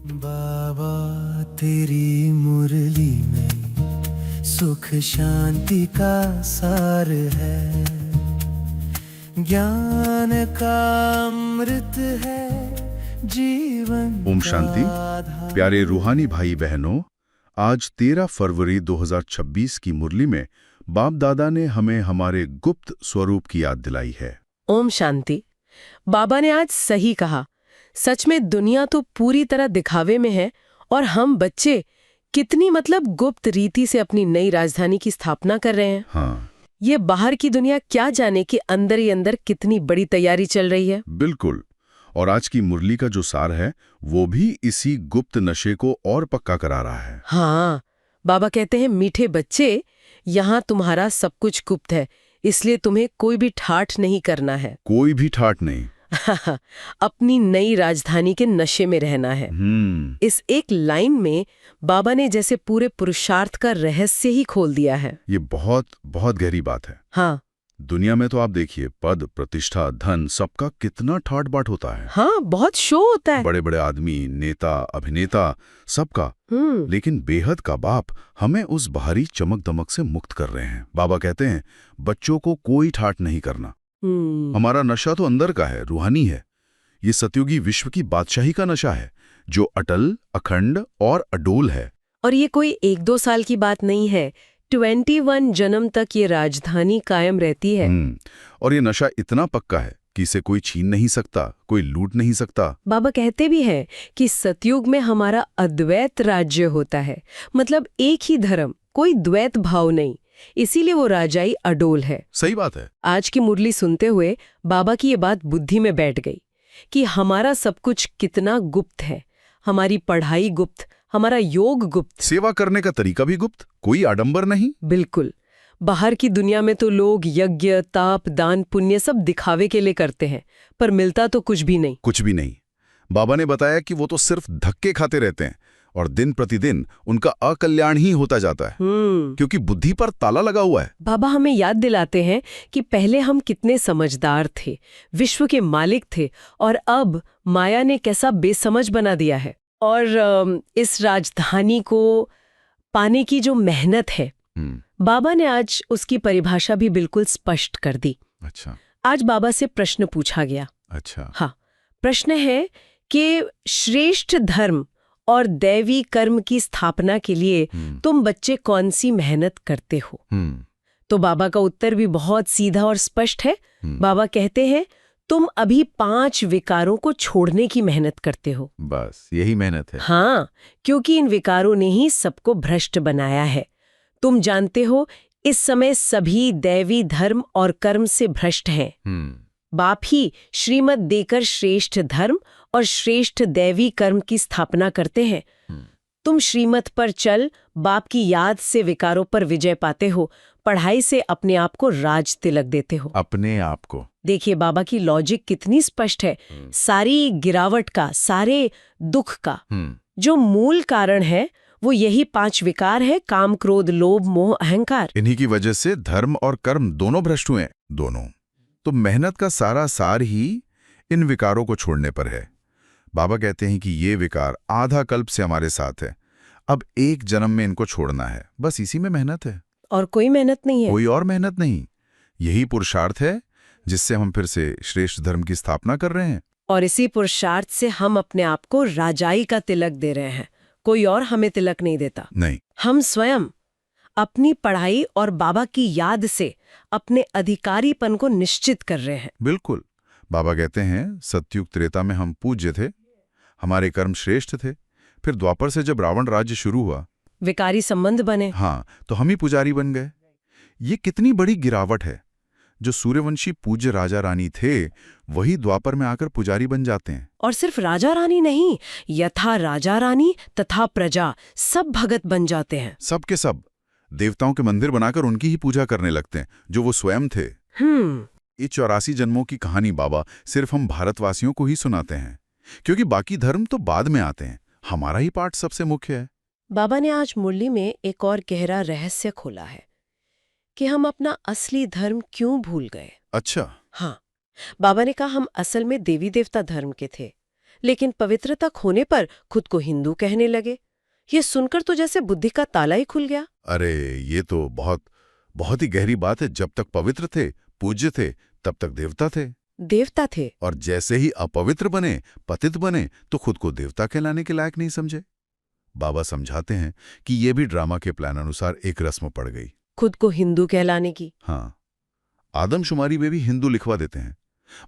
बाबा तेरी मुरली में सुख शांति का सार है, ज्ञान का अमृत है, जीवन ओम का शांति। आधार। प्यारे रूहानी भाई बहनों, आज 13 फरवरी 2026 की मुरली में बाप दादा ने हमें हमारे गुप्त स्वरूप की याद दिलाई है। ओम शांति। बाबा ने आज सही कहा। सच में दुनिया तो पूरी तरह दिखावे में है और हम बच्चे कितनी गुप्त रीति से अपनी नई राजधानी की स्थापना कर रहे हैं। हाँ, ये बाहर की दुनिया क्या जाने कि अंदर ही अंदर कितनी बड़ी तैयारी चल रही है। बिल्कुल। और आज की मुरली का जो सार है वो भी इसी गुप्त नशे को और पक्का करा रहा है। हाँ, बाबा कहते हैं, मीठे बच्चे, यहाँ तुम्हारा सब कुछ गुप्त है, इसलिए तुम्हें कोई भी ठाठ नहीं करना है। कोई भी ठाट नहीं। अपनी नई राजधानी के नशे में रहना है। इस एक लाइन में बाबा ने जैसे पूरे पुरुषार्थ का रहस्य ही खोल दिया है। ये बहुत बहुत गहरी बात है। हाँ दुनिया में तो आप देखिए, पद, प्रतिष्ठा, धन, सबका कितना ठाट बाट होता है। हाँ, बहुत शो होता है। बड़े बड़े आदमी, नेता, अभिनेता, सबका। लेकिन बेहद का बाप हमें उस बाहरी चमक दमक से मुक्त कर रहे हैं। बाबा कहते हैं, बच्चों को कोई ठाट नहीं करना। हमारा नशा तो अंदर का है, रूहानी है। ये सतयुगी विश्व की बादशाही का नशा है, जो अटल, अखंड और अडोल है। और ये कोई 1-2 साल की बात नहीं है, 21 जन्म तक ये राजधानी कायम रहती है। और ये नशा इतना पक्का है कि इसे कोई छीन नहीं सकता, कोई लूट नहीं सकता। बाबा कहते भी हैं कि सतयुग में हमारा अद्वैत राज्य होता है, मतलब एक ही धर्म, कोई द्वैत भाव नहीं। इसीलिए वो राजाई अडोल है। सही बात है। आज की मुरली सुनते हुए बाबा की ये बात बुद्धि में बैठ गई कि हमारा सब कुछ कितना गुप्त है। हमारी पढ़ाई गुप्त, हमारा योग गुप्त, सेवा करने का तरीका भी गुप्त, कोई आडंबर नहीं। बिल्कुल। बाहर की दुनिया में तो लोग यज्ञ, ताप, दान, पुण्य सब दिखावे के लिए करते हैं, पर मिलता तो कुछ भी नहीं। कुछ भी नहीं। बाबा ने बताया कि वो तो सिर्फ धक्के खाते रहते हैं और दिन प्रतिदिन उनका अकल्याण ही होता जाता है, क्योंकि बुद्धि पर ताला लगा हुआ है। बाबा हमें याद दिलाते हैं कि पहले हम कितने समझदार थे, विश्व के मालिक थे, और अब माया ने कैसा बेसमझ बना दिया है। और इस राजधानी को पाने की जो मेहनत है, बाबा ने आज उसकी परिभाषा भी बिल्कुल स्पष्ट कर दी। अच्छा। आज बाबा से प्रश्न पूछा गया। अच्छा। हाँ, प्रश्न है कि श्रेष्ठ धर्म और दैवी कर्म की स्थापना के लिए तुम बच्चे कौन सी मेहनत करते हो? तो बाबा का उत्तर भी बहुत सीधा और स्पष्ट है। बाबा कहते हैं, तुम अभी 5 विकारों को छोड़ने की मेहनत करते हो। बस यही मेहनत है। हाँ, क्योंकि इन विकारों ने ही सबको भ्रष्ट बनाया है। तुम जानते हो, इस समय सभी दैवी धर्म और कर्म से भ्रष्ट हैं। बाप ही श्रीमत देकर श्रेष्ठ धर्म और श्रेष्ठ दैवी कर्म की स्थापना करते हैं। तुम श्रीमत पर चल, बाप की याद से विकारों पर विजय पाते हो, पढ़ाई से अपने आप को राज तिलक देते हो। अपने आप को देखिए बाबा की लॉजिक कितनी स्पष्ट है। सारी गिरावट का, सारे दुख का जो मूल कारण है वो यही 5 विकार है, काम, क्रोध, लोभ, मोह, अहंकार। इन्हीं की वजह से धर्म और कर्म दोनों भ्रष्ट हुए, दोनों। तो मेहनत का सारा सार ही इन विकारों को छोड़ने पर है। बाबा कहते हैं कि ये विकार आधा कल्प से हमारे साथ है, अब एक जन्म में इनको छोड़ना है। बस इसी में मेहनत है, और कोई मेहनत नहीं है। कोई और मेहनत नहीं। यही पुरुषार्थ है जिससे हम फिर से श्रेष्ठ धर्म की स्थापना कर रहे हैं। और इसी पुरुषार्थ से हम अपने आप को राजाई का तिलक दे रहे हैं। कोई और हमें तिलक नहीं देता। नहीं, हम स्वयं अपनी पढ़ाई और बाबा की याद से अपने अधिकारीपन को निश्चित कर रहे हैं। बिल्कुल। बाबा कहते हैं, सतयुग त्रेता में हम पूज्य थे, हमारे कर्म श्रेष्ठ थे। फिर द्वापर से जब रावण राज्य शुरू हुआ, विकारी संबंध बने। हाँ, तो हम ही पुजारी बन गए। ये कितनी बड़ी गिरावट है। जो सूर्यवंशी पूज्य राजा रानी थे, वही द्वापर में आकर पुजारी बन जाते हैं। और सिर्फ राजा रानी नहीं, यथा राजा रानी तथा प्रजा सब भगत बन जाते हैं। सब के सब देवताओं के मंदिर बनाकर उनकी ही पूजा करने लगते हैं, जो वो स्वयं थे। ये 84 जन्मों की कहानी बाबा सिर्फ हम भारतवासियों को ही सुनाते हैं, क्योंकि बाकी धर्म तो बाद में आते हैं। हमारा ही पाठ सबसे मुख्य है। बाबा ने आज मुरली में एक और गहरा रहस्य खोला है कि हम अपना असली धर्म क्यों भूल गए। अच्छा। हाँ, बाबा ने कहा हम असल में देवी देवता धर्म के थे, लेकिन पवित्रता खोने पर खुद को हिंदू कहने लगे। ये सुनकर तो जैसे बुद्धि का ताला ही खुल गया। अरे ये तो बहुत बहुत ही गहरी बात है। जब तक पवित्र थे, पूज्य थे, तब तक देवता थे। देवता थे। और जैसे ही अपवित्र बने, पतित बने, तो खुद को देवता कहलाने के लायक नहीं समझे। बाबा समझाते हैं कि ये भी ड्रामा के प्लान अनुसार एक रस्म पड़ गई, खुद को हिंदू कहलाने की। हाँ, आदमशुमारी में भी हिंदू लिखवा देते हैं।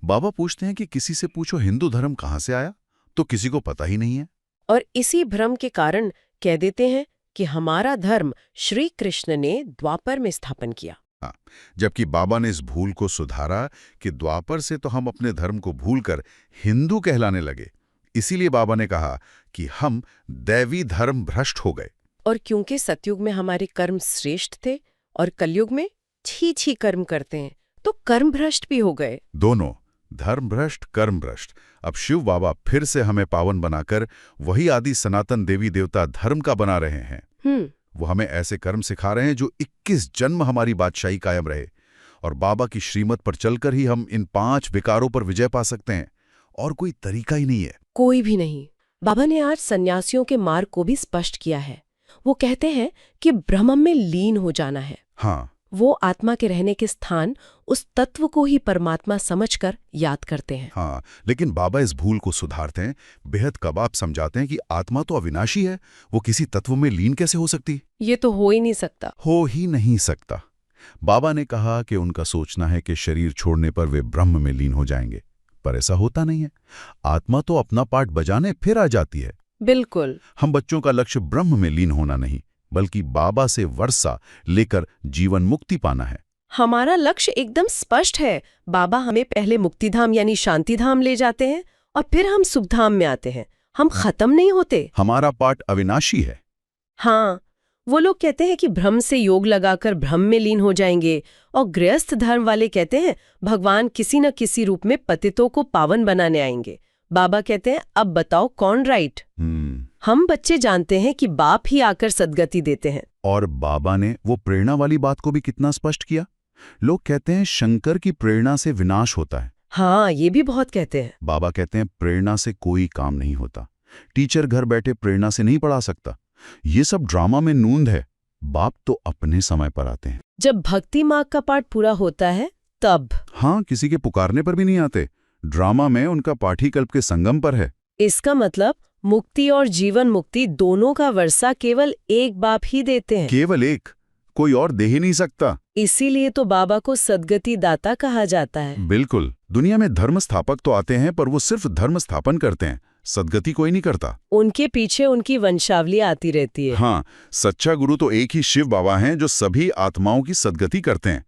बाबा पूछते हैं कि किसी से पूछो हिंदू धर्म कहाँ से आया, तो किसी को पता ही नहीं है। और इसी भ्रम के कारण कह देते हैं कि हमारा धर्म श्री कृष्ण ने द्वापर में स्थापन किया। हाँ, जबकि बाबा ने इस भूल को सुधारा कि द्वापर से तो हम अपने धर्म को भूलकर हिंदू कहलाने लगे। इसीलिए बाबा ने कहा कि हम दैवी धर्म भ्रष्ट हो गए। और क्योंकि सतयुग में हमारे कर्म श्रेष्ठ थे और कलयुग में छी छी कर्म करते हैं, तो कर्म भ्रष्ट भी हो गए। दोनों, धर्म भ्रष्ट, कर्म भ्रष्ट। अब शिव बाबा फिर से हमें पावन बनाकर वही आदि सनातन देवी देवता धर्म का बना रहे हैं। वो हमें ऐसे कर्म सिखा रहे हैं जो 21 जन्म हमारी बादशाही कायम रहे। और बाबा की श्रीमत पर चलकर ही हम इन 5 विकारों पर विजय पा सकते हैं। और कोई तरीका ही नहीं है, कोई भी नहीं। बाबा ने आज सन्यासियों के मार्ग को भी स्पष्ट किया है। वो कहते हैं कि ब्रह्म में लीन हो जाना है। हाँ, वो आत्मा के रहने के स्थान, उस तत्व को ही परमात्मा समझकर याद करते हैं। हाँ, लेकिन बाबा इस भूल को सुधारते हैं। बेहद कबाब समझाते हैं कि आत्मा तो अविनाशी है, वो किसी तत्व में लीन कैसे हो सकती? ये तो हो ही नहीं सकता। हो ही नहीं सकता। बाबा ने कहा कि उनका सोचना है कि शरीर छोड़ने पर वे ब्रह्म में लीन हो जाएंगे, पर ऐसा होता नहीं है। आत्मा तो अपना पार्ट बजाने फिर आ जाती है। बिल्कुल। हम बच्चों का लक्ष्य ब्रह्म में लीन होना नहीं, बल्कि बाबा से वर्षा लेकर जीवन मुक्ति पाना है। हमारा लक्ष्य एकदम स्पष्ट है। बाबा हमें पहले मुक्तिधाम यानी शांतिधाम ले जाते हैं और फिर हम सुखधाम में आते हैं। हम खत्म नहीं होते। हमारा पार्ट अविनाशी है। हाँ, वो लोग कहते हैं कि ब्रह्म से योग लगाकर ब्रह्म में लीन हो जाएंगे, और गृहस्थ धर्म वाले कहते हैं भगवान किसी न किसी रूप में पतितों को पावन बनाने आएंगे। बाबा कहते हैं अब बताओ कौन राइट? हम बच्चे जानते हैं कि बाप ही आकर सद्गति देते हैं। और बाबा ने वो प्रेरणा वाली बात को भी कितना स्पष्ट किया। लोग कहते हैं शंकर की प्रेरणा से विनाश होता है। हाँ, ये भी बहुत कहते हैं। बाबा कहते हैं प्रेरणा से कोई काम नहीं होता। टीचर घर बैठे प्रेरणा से नहीं पढ़ा सकता। ये सब ड्रामा में नूंद है। बाप तो अपने समय पर आते हैं। जब भक्ति मार्ग का पाठ पूरा होता है तब। हाँ, किसी के पुकारने पर भी नहीं आते। ड्रामा में उनका पाठीकल्प के संगम पर है। इसका मतलब मुक्ति और जीवन मुक्ति दोनों का वर्षा केवल एक बाप ही देते हैं। केवल एक, कोई और दे ही नहीं सकता। इसीलिए तो बाबा को सद्गति दाता कहा जाता है। बिल्कुल। दुनिया में धर्म स्थापक तो आते हैं, पर वो सिर्फ धर्म स्थापन करते हैं, सद्गति कोई नहीं करता। उनके पीछे उनकी वंशावली आती रहती है। हाँ, सच्चा गुरु तो एक ही शिव बाबा हैं जो सभी आत्माओं की सद्गति करते हैं।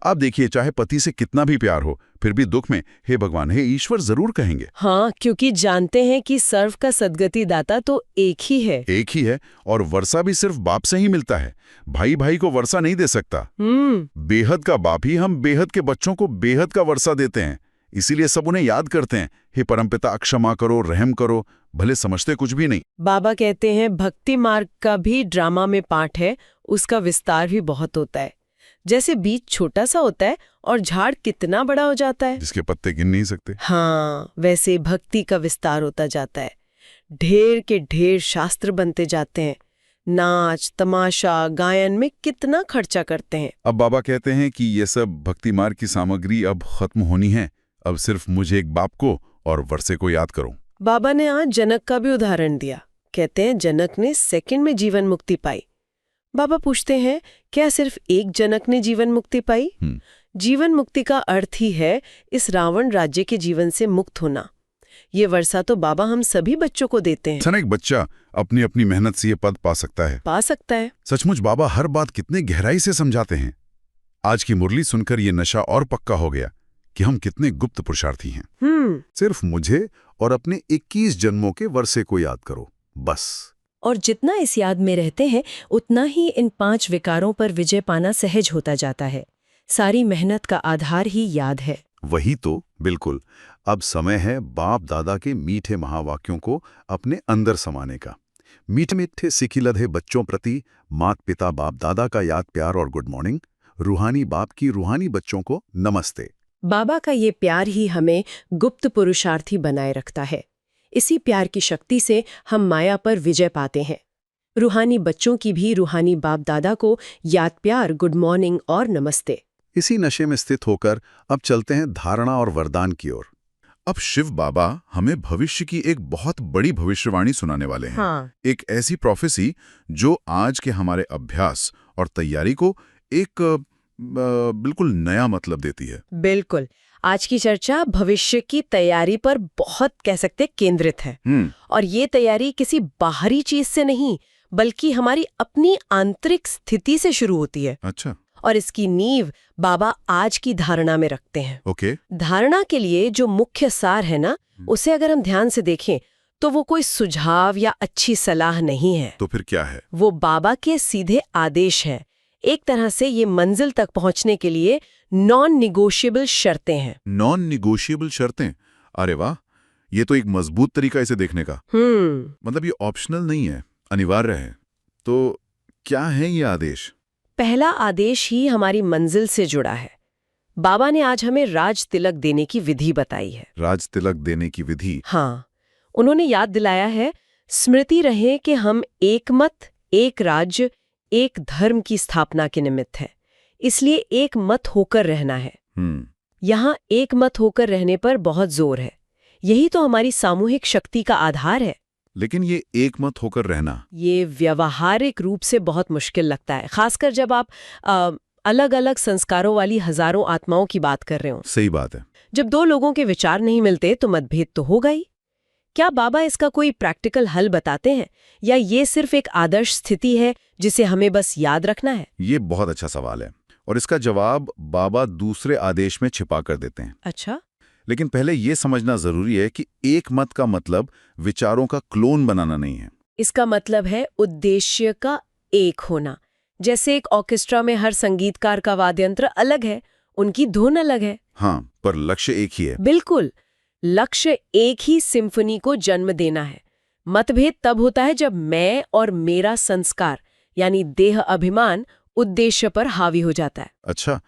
आप देखिए, चाहे पति से कितना भी प्यार हो, फिर भी दुख में हे भगवान, हे ईश्वर जरूर कहेंगे। हाँ, क्योंकि जानते हैं कि सर्व का सद्गति दाता तो एक ही है। एक ही है, और वर्षा भी सिर्फ बाप से ही मिलता है। भाई भाई को वर्षा नहीं दे सकता। बेहद का बाप ही हम बेहद के बच्चों को बेहद का वर्षा देते हैं। इसीलिए सब उन्हें याद करते हैं, हे परमपिता क्षमा करो, रहम करो, भले समझते कुछ भी नहीं। बाबा कहते हैं भक्ति मार्ग का भी ड्रामा में पाठ है, उसका विस्तार भी बहुत होता है। जैसे बीज छोटा सा होता है और झाड़ कितना बड़ा हो जाता है, जिसके पत्ते गिन नहीं सकते। हाँ, वैसे भक्ति का विस्तार होता जाता है। ढेर के ढेर शास्त्र बनते जाते हैं। नाच, तमाशा, गायन में कितना खर्चा करते हैं। अब बाबा कहते हैं कि ये सब भक्ति मार्ग की सामग्री अब खत्म होनी है। अब सिर्फ मुझे एक बाप को और वर्षे को याद करो। बाबा ने आज जनक का भी उदाहरण दिया। कहते हैं जनक ने सेकंड में जीवन मुक्ति पाई। बाबा पूछते हैं क्या सिर्फ एक जनक ने जीवन मुक्ति पाई? जीवन मुक्ति का अर्थ ही है इस रावण राज्य के जीवन से मुक्त होना। ये वर्षा तो बाबा हम सभी बच्चों को देते हैं। एक बच्चा अपनी अपनी मेहनत से ये पद पा सकता है। सचमुच बाबा हर बात कितने गहराई से समझाते हैं। आज की मुरली सुनकर ये नशा और पक्का हो गया कि हम कितने गुप्त पुरुषार्थी हैं। सिर्फ मुझे और अपने 21 जन्मों के वर्षे को याद करो, बस। और जितना इस याद में रहते हैं उतना ही इन 5 विकारों पर विजय पाना सहज होता जाता है। सारी मेहनत का आधार ही याद है। वही तो, बिल्कुल। अब समय है बाप दादा के मीठे महावाक्यों को अपने अंदर समाने का। मीठे मीठे सिखिलधे बच्चों प्रति मात पिता बाप दादा का याद प्यार और गुड मॉर्निंग। रूहानी बाप की रूहानी बच्चों को नमस्ते। बाबा का ये प्यार ही हमें गुप्त पुरुषार्थी बनाए रखता है। इसी प्यार की शक्ति से हम माया पर विजय पाते हैं। रूहानी बच्चों की भी रूहानी बाप दादा को याद प्यार, गुड मॉर्निंग और नमस्ते। इसी नशे में स्थित होकर अब चलते हैं धारणा और वरदान की ओर। अब शिव बाबा हमें भविष्य की एक बहुत बड़ी भविष्यवाणी सुनाने वाले हैं। हाँ। एक ऐसी प्रोफेसी जो आज के हमारे अभ्यास और तैयारी को एक बिल्कुल नया मतलब देती है। बिल्कुल। आज की चर्चा भविष्य की तैयारी पर बहुत कह सकते केंद्रित है। और ये तैयारी किसी बाहरी चीज से नहीं बल्कि हमारी अपनी आंतरिक स्थिति से शुरू होती है। अच्छा। और इसकी नींव बाबा आज की धारणा में रखते हैं। ओके। धारणा के लिए जो मुख्य सार है ना, उसे अगर हम ध्यान से देखें तो वो कोई सुझाव या अच्छी सलाह नहीं है। तो फिर क्या है? वो बाबा के सीधे आदेश है। एक तरह से ये मंजिल तक पहुंचने के लिए नॉन निगोशिएबल शर्तें हैं। नॉन निगोशिएबल शर्तें? अरे वाह, ये तो एक मजबूत तरीका इसे देखने का। मतलब ये ऑप्शनल नहीं है, अनिवार्य है। तो क्या है ये आदेश? पहला आदेश ही हमारी मंजिल से जुड़ा है। बाबा ने आज हमें राज तिलक देने की विधि बताई है। राज तिलक देने की विधि? हाँ, उन्होंने याद दिलाया है, स्मृति रहे कि हम एक मत, एक राज्य, एक धर्म की स्थापना के निमित्त है। इसलिए एक मत होकर रहना है। यहाँ एक मत होकर रहने पर बहुत जोर है। यही तो हमारी सामूहिक शक्ति का आधार है। लेकिन ये एक मत होकर रहना, ये व्यवहारिक रूप से बहुत मुश्किल लगता है, खासकर जब आप अलग अलग संस्कारों वाली हजारों आत्माओं की बात कर रहे हो। सही बात है। जब दो लोगों के विचार नहीं मिलते तो मतभेद तो होगा ही। क्या बाबा इसका कोई प्रैक्टिकल हल बताते हैं या ये सिर्फ एक आदर्श स्थिति है जिसे हमें बस याद रखना है? ये बहुत अच्छा सवाल है और इसका जवाब बाबा दूसरे आदेश में छिपा कर देते हैं। अच्छा। लेकिन पहले ये समझना जरूरी है कि एक मत का मतलब विचारों का क्लोन बनाना नहीं है। इसका मतलब है उद्देश्य का एक होना। जैसे एक ऑर्केस्ट्रा में हर संगीतकार का वाद्ययंत्र अलग है, उनकी धुन अलग है। हाँ, पर लक्ष्य एक ही है। बिल्कुल, लक्ष्य एक ही सिम्फनी को जन्म देना है। मतभेद तब होता है जब मैं और मेरा संस्कार यानी देह अभिमान उद्देश्य पर हावी हो जाता है। अच्छा,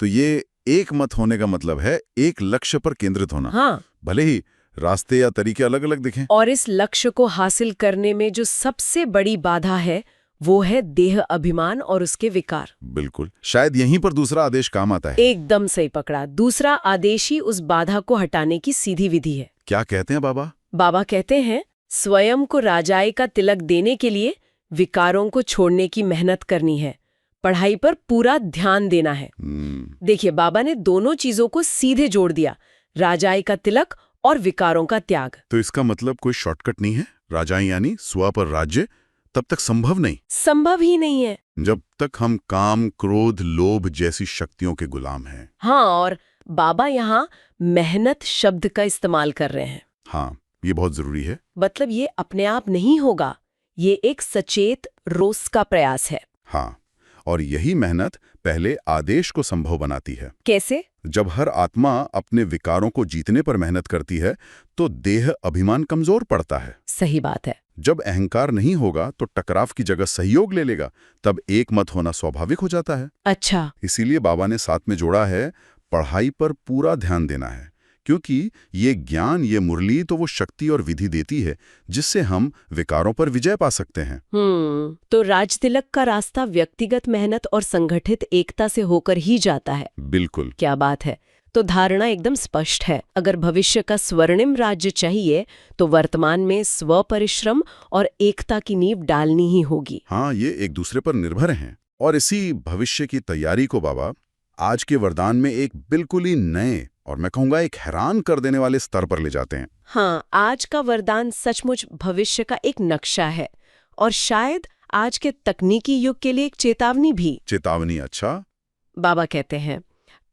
तो ये एक मत होने का मतलब है एक लक्ष्य पर केंद्रित होना। हाँ। भले ही रास्ते या तरीके अलग अलग दिखें। और इस लक्ष्य को हासिल करने में जो सबसे बड़ी बाधा है वो है देह अभिमान और उसके विकार। बिल्कुल, शायद यहीं पर दूसरा आदेश काम आता है। एकदम सही पकड़ा। दूसरा आदेश ही उस बाधा को हटाने की सीधी विधि है। क्या कहते हैं बाबा? बाबा कहते हैं, स्वयं को राजाई का तिलक देने के लिए विकारों को छोड़ने की मेहनत करनी है, पढ़ाई पर पूरा ध्यान देना है। देखिए, बाबा ने दोनों चीजों को सीधे जोड़ दिया, राजाई का तिलक और विकारों का त्याग। तो इसका मतलब कोई शॉर्टकट नहीं है? राजाई यानी स्व पर राज्य तब तक संभव नहीं? संभव ही नहीं है जब तक हम काम, क्रोध, लोभ जैसी शक्तियों के गुलाम हैं। हाँ, और बाबा यहाँ मेहनत शब्द का इस्तेमाल कर रहे हैं। हाँ, ये बहुत जरूरी है। मतलब ये अपने आप नहीं होगा, ये एक सचेत रोज का प्रयास है। हाँ, और यही मेहनत पहले आदेश को संभव बनाती है। कैसे? जब हर आत्मा अपने विकारों को जीतने पर मेहनत करती है तो देह अभिमान कमजोर पड़ता है। सही बात है। जब अहंकार नहीं होगा तो टकराव की जगह सहयोग ले लेगा, तब एक मत होना स्वाभाविक हो जाता है। अच्छा। इसीलिए बाबा ने साथ में जोड़ा है, पढ़ाई पर पूरा ध्यान देना है, क्योंकि ये ज्ञान, ये मुरली तो वो शक्ति और विधि देती है जिससे हम विकारों पर विजय पा सकते हैं। तो राजतिलक का रास्ता व्यक्तिगत मेहनत और संगठित एकता से होकर ही जाता है। बिल्कुल। क्या बात है। तो धारणा एकदम स्पष्ट है, अगर भविष्य का स्वर्णिम राज्य चाहिए तो वर्तमान में स्व परिश्रम और एकता की नींव डालनी ही होगी। हाँ, ये एक दूसरे पर निर्भर हैं। और इसी भविष्य की तैयारी को बाबा आज के वरदान में एक बिल्कुल ही नए और मैं कहूँगा एक हैरान कर देने वाले स्तर पर ले जाते हैं। हाँ, आज का वरदान सचमुच भविष्य का एक नक्शा है और शायद आज के तकनीकी युग के लिए एक चेतावनी भी। चेतावनी? अच्छा। बाबा कहते हैं,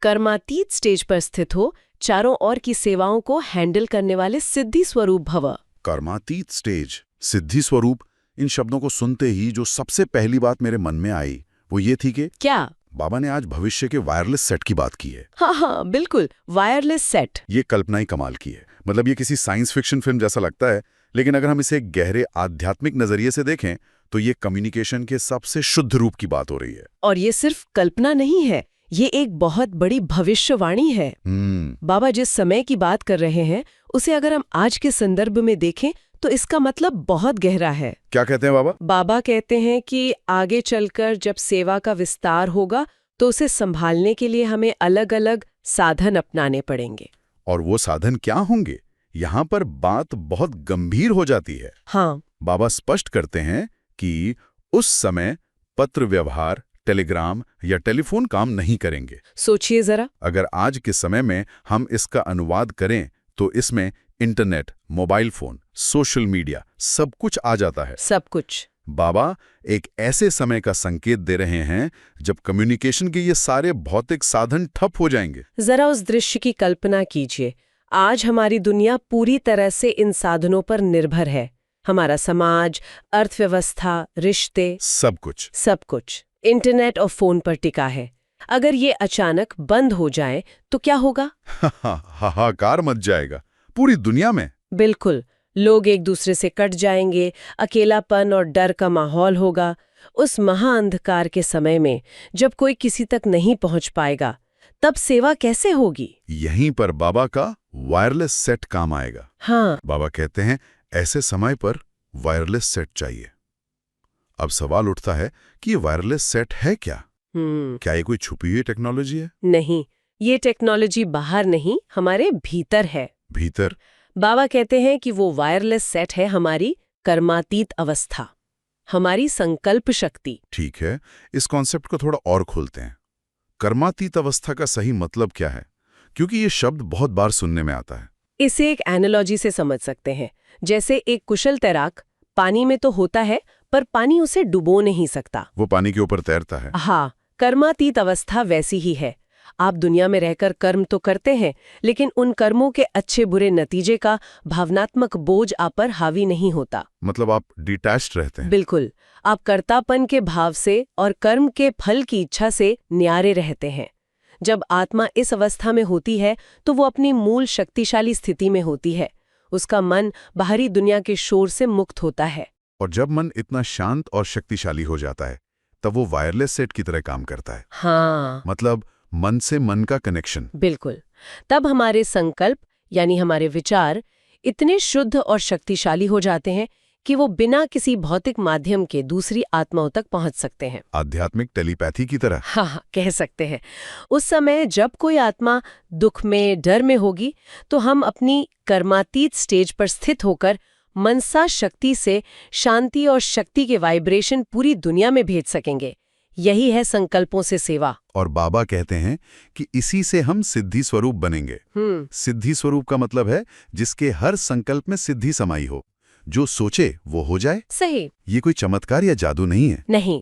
कर्मातीत स्टेज पर स्थित हो, चारों ओर की सेवाओं को हैंडल करने वाले सिद्धि स्वरूप भव। कर्मातीत स्टेज, सिद्धि स्वरूप, इन शब्दों को सुनते ही जो सबसे पहली बात मेरे मन में आई वो ये थी कि क्या? बाबा ने आज भविष्य के वायरलेस सेट की बात की है। हाँ, बिल्कुल, वायरलेस सेट। ये कल्पना ही कमाल की है। मतलब ये किसी साइंस फिक्शन फिल्म जैसा लगता है, लेकिन अगर हम इसे गहरे आध्यात्मिक नजरिए से देखें तो ये कम्युनिकेशन के सबसे शुद्ध रूप की बात हो रही है। और ये सिर्फ कल्पना नहीं है, ये एक बहुत बड़ी भविष्यवाणी है। बाबा जिस समय की बात कर रहे हैं उसे अगर हम आज के संदर्भ में देखें तो इसका मतलब बहुत गहरा है। क्या कहते हैं बाबा? बाबा कहते हैं कि आगे चलकर जब सेवा का विस्तार होगा तो उसे संभालने के लिए हमें अलग अलग साधन अपनाने पड़ेंगे। और वो साधन क्या होंगे? यहाँ पर बात बहुत गंभीर हो जाती है। हाँ, बाबा स्पष्ट करते हैं कि उस समय पत्र व्यवहार, टेलीग्राम या टेलीफोन काम नहीं करेंगे। सोचिए जरा। अगर आज के समय में हम इसका अनुवाद करें तो इसमें internet, mobile phone, social media सब कुछ आ जाता है। सब कुछ। बाबा एक ऐसे समय का संकेत दे रहे हैं जब कम्युनिकेशन के ये सारे भौतिक साधन ठप हो जाएंगे। जरा उस दृश्य की कल्पना कीजिए। आज हमारी दुनिया पूरी तरह से इन साधनों पर निर्भर है। हमारा समाज, अर्थव्यवस्था, रिश्ते, सब कुछ इंटरनेट और फोन पर टिका है। अगर ये अचानक बंद हो जाए तो क्या होगा? हाहाकार मच जाएगा पूरी दुनिया में। बिल्कुल, लोग एक दूसरे से कट जाएंगे, अकेलापन और डर का माहौल होगा। उस महाअंधकार के समय में जब कोई किसी तक नहीं पहुंच पाएगा, तब सेवा कैसे होगी? यहीं पर बाबा का वायरलेस सेट काम आएगा। हाँ, बाबा कहते हैं ऐसे समय पर वायरलेस सेट चाहिए। अब सवाल उठता है कि ये वायरलेस सेट है क्या? क्या ये कोई छुपी हुई टेक्नोलॉजी है? नहीं, ये टेक्नोलॉजी बाहर नहीं, हमारे भीतर है। भीतर? बाबा कहते हैं कि वो वायरलेस सेट है हमारी कर्मातीत अवस्था, हमारी संकल्प शक्ति। ठीक है, इस कॉन्सेप्ट को थोड़ा और खोलते हैं। कर्मातीत अवस्था का सही मतलब क्या है? क्योंकि ये शब्द बहुत बार सुनने में आता है। इसे एक एनालॉजी से समझ सकते हैं। जैसे एक कुशल तैराक पानी में तो होता है पर पानी उसे डुबो नहीं सकता, वो पानी के ऊपर तैरता है। हाँ, कर्मातीत अवस्था वैसी ही है। आप दुनिया में रहकर कर्म तो करते हैं, लेकिन उन कर्मों के अच्छे बुरे नतीजे का भावनात्मक बोझ आप पर हावी नहीं होता। मतलब आप डिटैच्ड रहते हैं। बिल्कुल, आप कर्तापन के भाव से और कर्म के फल की इच्छा से न्यारे रहते हैं। जब आत्मा इस अवस्था में होती है तो वो अपनी मूल शक्तिशाली स्थिति में होती है। उसका मन बाहरी दुनिया के शोर से मुक्त होता है। और जब मन इतना शांत और शक्तिशाली हो जाता है तब वो वायरलेस सेट की तरह काम करता है। हाँ, मतलब मन से मन का कनेक्शन। बिल्कुल। तब हमारे संकल्प यानी हमारे विचार इतने शुद्ध और शक्तिशाली हो जाते हैं कि वो बिना किसी भौतिक माध्यम के दूसरी आत्माओं तक पहुंच सकते हैं। आध्यात्मिक टेलीपैथी की तरह। हाँ, कह सकते हैं। उस समय जब कोई आत्मा दुख में, डर में होगी तो हम अपनी कर्मातीत स्टेज पर स्थित होकर मनसा शक्ति से शांति और शक्ति के वाइब्रेशन पूरी दुनिया में भेज सकेंगे। यही है संकल्पों से सेवा। और बाबा कहते हैं कि इसी से हम सिद्धि स्वरूप बनेंगे। सिद्धि स्वरूप का मतलब है जिसके हर संकल्प में सिद्धि समाई हो, जो सोचे वो हो जाए। सही। ये कोई चमत्कार या जादू नहीं है। नहीं,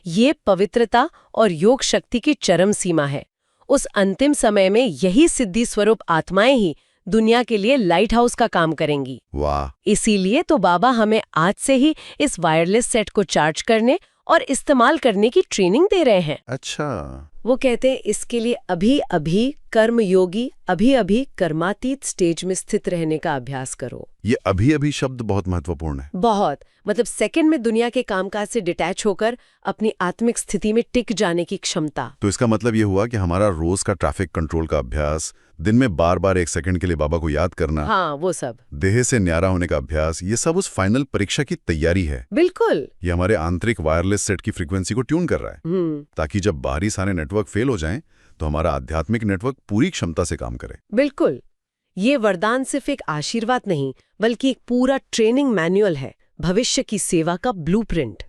ये पवित्रता और योग शक्ति की चरम सीमा है। उस अंतिम समय में यही सिद्धि स्वरूप आत्माएं ही दुनिया के लिए लाइट हाउस का काम करेंगी। वाह! इसीलिए तो बाबा हमें आज से ही इस वायरलेस सेट को चार्ज करने और इस्तेमाल करने की ट्रेनिंग दे रहे हैं। अच्छा। वो कहते हैं इसके लिए अभी अभी कर्मयोगी अभी अभी कर्मातीत स्टेज में स्थित रहने का अभ्यास करो। ये अभी अभी शब्द बहुत महत्वपूर्ण है। बहुत, मतलब सेकंड में दुनिया के कामकाज से डिटैच होकर अपनी आत्मिक स्थिति में टिक जाने की क्षमता। तो इसका मतलब ये हुआ कि हमारा रोज का ट्रैफिक कंट्रोल का अभ्यास, दिन में बार बार 1 सेकंड के लिए बाबा को याद करना, हाँ, वो सब, देह से न्यारा होने का अभ्यास, ये सब उस फाइनल परीक्षा की तैयारी है। बिल्कुल। ये हमारे आंतरिक वायरलेस सेट की फ्रीक्वेंसी को ट्यून कर रहा है, ताकि जब बाहरी सारे नेटवर्क फेल हो जाएं तो हमारा आध्यात्मिक नेटवर्क पूरी क्षमता से काम करे। बिल्कुल। ये वरदान सिर्फ एक आशीर्वाद नहीं बल्कि एक पूरा ट्रेनिंग मैनुअल है, भविष्य की सेवा का ब्लूप्रिंट।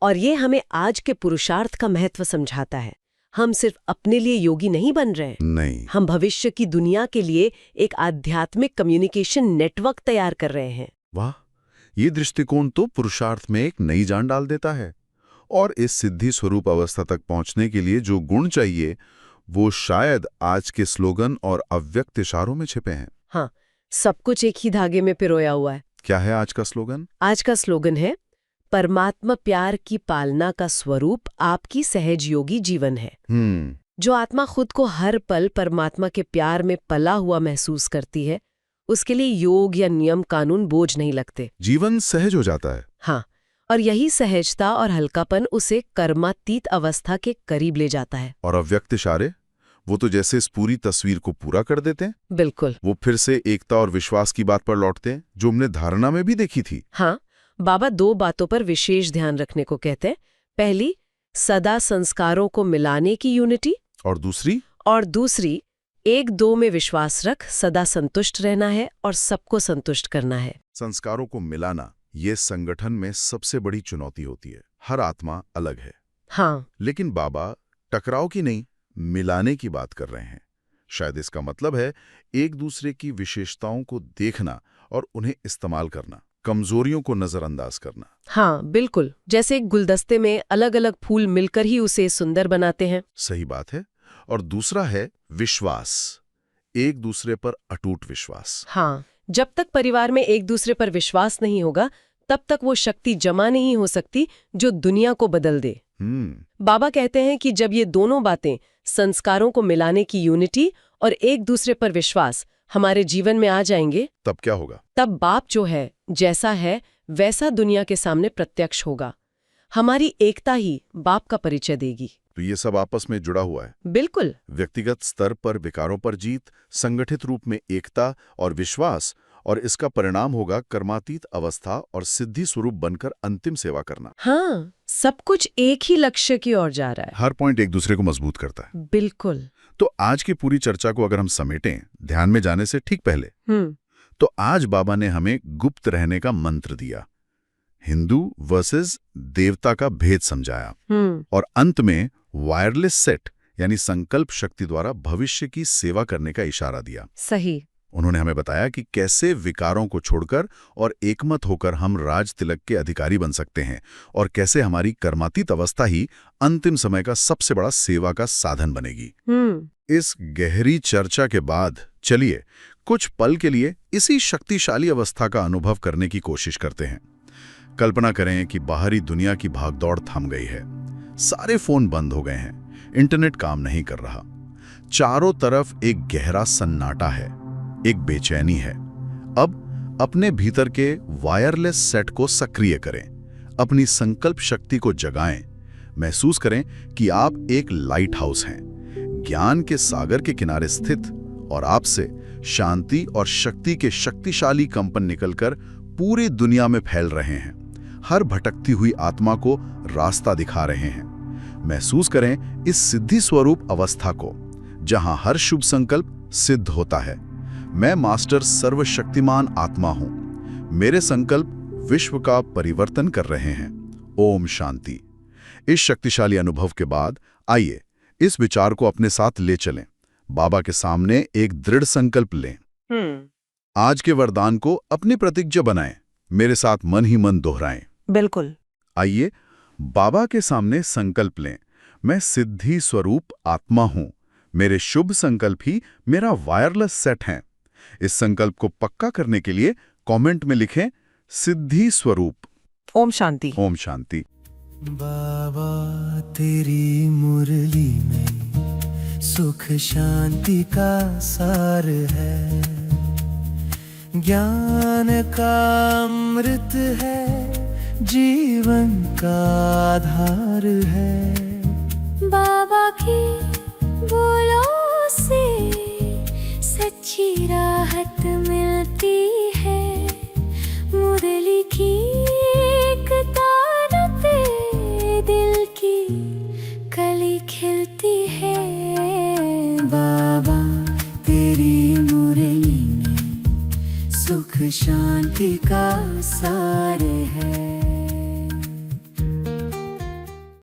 और ये हमें आज के पुरुषार्थ का महत्व समझाता है। हम सिर्फ अपने लिए योगी नहीं बन रहे, नहीं, हम भविष्य की दुनिया के लिए एक आध्यात्मिक कम्युनिकेशन नेटवर्क तैयार कर रहे हैं। वाह! ये दृष्टिकोण तो पुरुषार्थ में एक नई जान डाल देता है। और इस सिद्धि स्वरूप अवस्था तक पहुंचने के लिए जो गुण चाहिए वो शायद आज के स्लोगन और अव्यक्त इशारों में छिपे हैं। हाँ, सब कुछ एक ही धागे में पिरोया हुआ है। क्या है आज का स्लोगन? आज का स्लोगन है, परमात्मा प्यार की पालना का स्वरूप आपकी सहज योगी जीवन है। जो आत्मा खुद को हर पल परमात्मा के प्यार में पला हुआ महसूस करती है, उसके लिए योग या नियम कानून बोझ नहीं लगते। जीवन सहज हो जाता है। हाँ, और यही सहजता और हल्कापन उसे कर्मातीत अवस्था के करीब ले जाता है। और अव्यक्त इशारे, वो तो जैसे इस पूरी तस्वीर को पूरा कर देते हैं। बिल्कुल। वो फिर से एकता और विश्वास की बात पर लौटते हैं, जो हमने धारणा में भी देखी थी। हाँ, बाबा 2 बातों पर विशेष ध्यान रखने को कहते हैं। पहली, सदा संस्कारों को मिलाने की यूनिटी, और दूसरी, 1-2 में विश्वास रख, सदा संतुष्ट रहना है और सबको संतुष्ट करना है। संस्कारों को मिलाना, ये संगठन में सबसे बड़ी चुनौती होती है। हर आत्मा अलग है। हाँ, लेकिन बाबा टकराव की नहीं, मिलाने की बात कर रहे हैं। शायद इसका मतलब है एक दूसरे की विशेषताओं को देखना और उन्हें इस्तेमाल करना, कमजोरियों को नजरअंदाज करना। हाँ, बिल्कुल। जैसे एक गुलदस्ते में अलग-अलग फूल मिलकर ही उसे सुंदर बनाते हैं। सही बात है। और दूसरा है विश्वास, एक दूसरे पर अटूट विश्वास। हाँ, जब तक परिवार में एक दूसरे पर विश्वास नहीं होगा, तब तक वो शक्ति जमा नहीं हो सकती जो दुनिया को बदल दे। बाबा कहते हैं कि जब ये दोनों बातें, संस्कारों को मिलाने की यूनिटी और एक दूसरे पर विश्वास, हमारे जीवन में आ जाएंगे, तब क्या होगा? तब बाप जो है, जैसा है वैसा दुनिया के सामने प्रत्यक्ष होगा। हमारी एकता ही बाप का परिचय देगी। तो ये सब आपस में जुड़ा हुआ है। बिल्कुल। व्यक्तिगत स्तर पर विकारों पर जीत, संगठित रूप में एकता और विश्वास, और इसका परिणाम होगा कर्मातीत अवस्था और सिद्धि स्वरूप बनकर अंतिम सेवा करना। हाँ, सब कुछ एक ही लक्ष्य की ओर जा रहा है। हर पॉइंट एक दूसरे को मजबूत करता है। बिल्कुल। तो आज की पूरी चर्चा को अगर हम समेटें, ध्यान में जाने से ठीक पहले, तो आज बाबा ने हमें गुप्त रहने का मंत्र दिया, हिंदू वर्सेस देवता का भेद समझाया, और अंत में वायरलेस सेट यानी संकल्प शक्ति द्वारा भविष्य की सेवा करने का इशारा दिया। सही। उन्होंने हमें बताया कि कैसे विकारों को छोड़कर और एकमत होकर हम राज तिलक के अधिकारी बन सकते हैं, और कैसे हमारी कर्मातीत अवस्था ही अंतिम समय का सबसे बड़ा सेवा का साधन बनेगी। इस गहरी चर्चा के बाद चलिए कुछ पल के लिए इसी शक्तिशाली अवस्था का अनुभव करने की कोशिश करते हैं। कल्पना करें कि बाहरी दुनिया की भागदौड़ थम गई है, सारे फोन बंद हो गए हैं, इंटरनेट काम नहीं कर रहा, चारों तरफ एक गहरा सन्नाटा है, एक बेचैनी है। अब अपने भीतर के वायरलेस सेट को सक्रिय करें, अपनी संकल्प शक्ति को जगाएं, महसूस करें कि आप एक लाइट हाउस हैं, ज्ञान के सागर के किनारे स्थित, और आपसे शांति और शक्ति के शक्तिशाली कंपन निकलकर पूरी दुनिया में फैल रहे हैं, हर भटकती हुई आत्मा को रास्ता दिखा रहे हैं। महसूस करें इस सिद्धि स्वरूप अवस्था को, जहां हर शुभ संकल्प सिद्ध होता है। मैं मास्टर सर्वशक्तिमान आत्मा हूं, मेरे संकल्प विश्व का परिवर्तन कर रहे हैं। ओम शांति। इस शक्तिशाली अनुभव के बाद आइए इस विचार को अपने साथ ले चलें, बाबा के सामने एक दृढ़ संकल्प लें। आज के वरदान को अपनी प्रतिज्ञा बनाएं, मेरे साथ मन ही मन दोहराएं। बिल्कुल। आइए बाबा के सामने संकल्प लें, मैं सिद्धि स्वरूप आत्मा हूं, मेरे शुभ संकल्प ही मेरा वायरलेस सेट हैं। इस संकल्प को पक्का करने के लिए कमेंट में लिखें सिद्धि स्वरूप। ओम शांति। ओम शांति। बाबा तेरी मुरली में सुख शांति का सार है, ज्ञान का अमृत है, जीवन का आधार है। बाबा की बोलों से सच्ची राहत मिलती है।